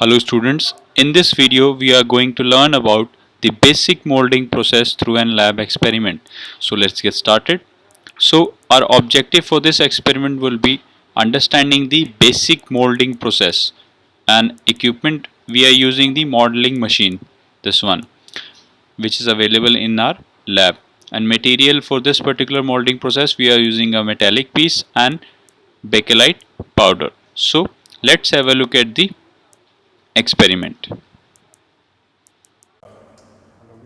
Hello students, in this video we are going to learn about the basic molding process through an lab experiment. So let's get started. So our objective for this experiment will be understanding the basic molding process and equipment. We are using the modeling machine, this one, which is available in our lab, and material for this particular molding process we are using a metallic piece and bakelite powder. So let's have a look at the experiment. Hello,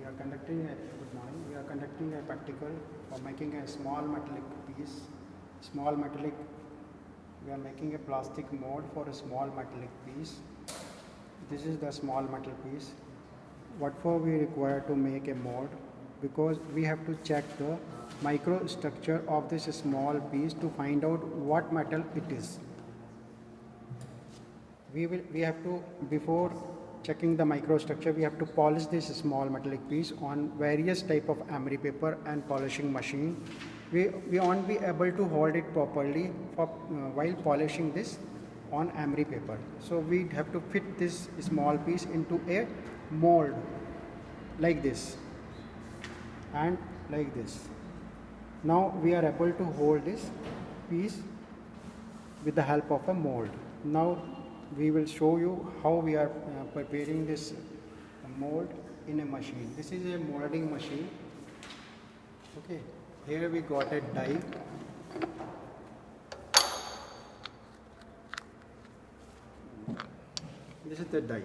good morning. We are conducting a practical for making a small metallic piece. Small metallic, we are making a plastic mold for a small metallic piece. This is the small metal piece. What for we require to make a mold? Because we have to check the microstructure of this small piece to find out what metal it is. We have to, before checking the microstructure, we have to polish this small metallic piece on various type of emery paper and polishing machine. We won't be able to hold it properly while polishing this on emery paper. So we have to fit this small piece into a mold like this and like this. Now we are able to hold this piece with the help of a mold. Now we will show you how we are preparing this mold in a machine. This is a molding machine. Okay, here we got a die. This is the die.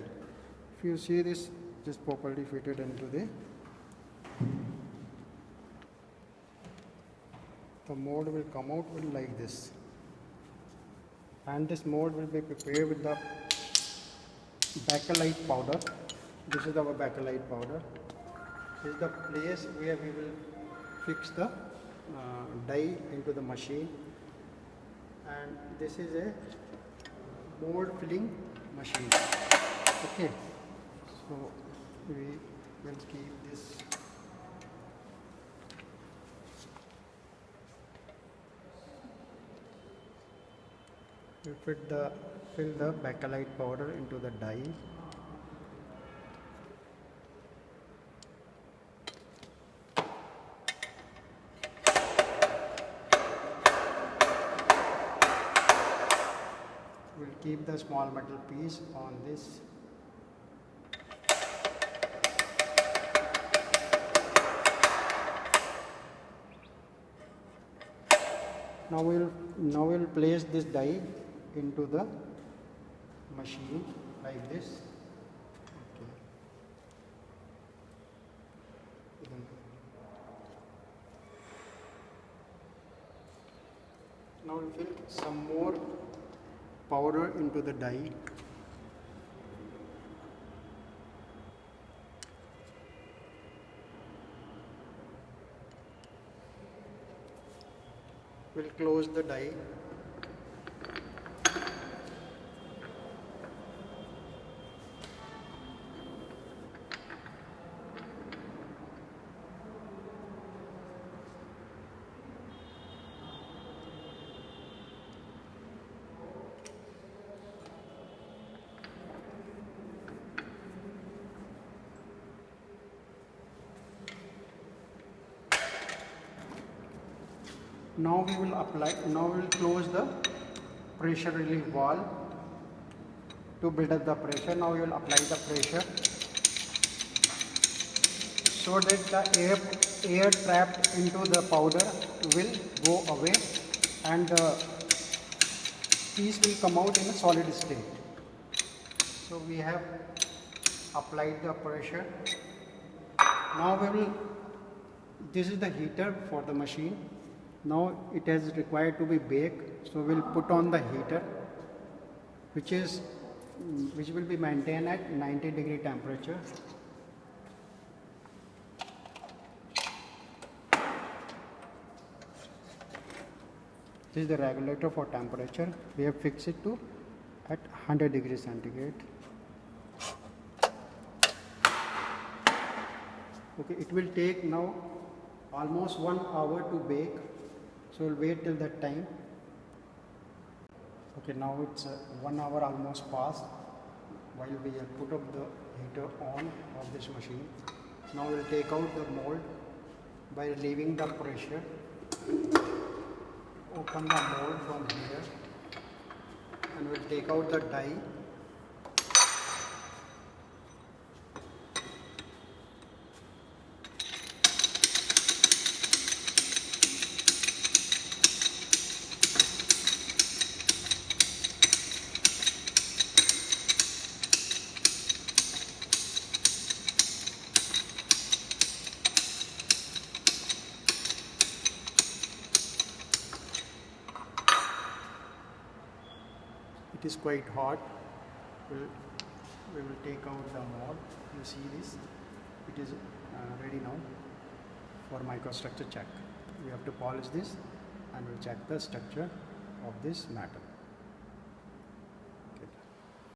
If you see this, just properly fitted into the mold will come out like this. And this mold will be prepared with the bakelite powder. This is our bakelite powder. This is the place where we will fix the die into the machine. And this is a mold filling machine. Okay, so we will keep this. We fill the bakelite powder into the die. We'll keep the small metal piece on this. Now we'll place this die into the machine like this. Okay. Now we'll fill some more powder into the die. We'll close the die. Now we will close the pressure relief valve to build up the pressure. Now we will apply the pressure so that the air trapped into the powder will go away and the piece will come out in a solid state. So we have applied the pressure. Now this is the heater for the machine. Now it is required to be baked, so we'll put on the heater which will be maintained at 90-degree temperature. This is the regulator for temperature. We have fixed it to at 100 degrees centigrade. Okay, it will take now almost 1 hour to bake. So we'll wait till that time. Okay, now it's 1 hour almost passed. while we have put up the heater on of this machine. Now we'll take out the mold by relieving the pressure. Open the mold from here and we'll take out the die. It is quite hot. We will take out the mold. You see this? It is ready now for microstructure check. We have to polish this and we'll check the structure of this metal.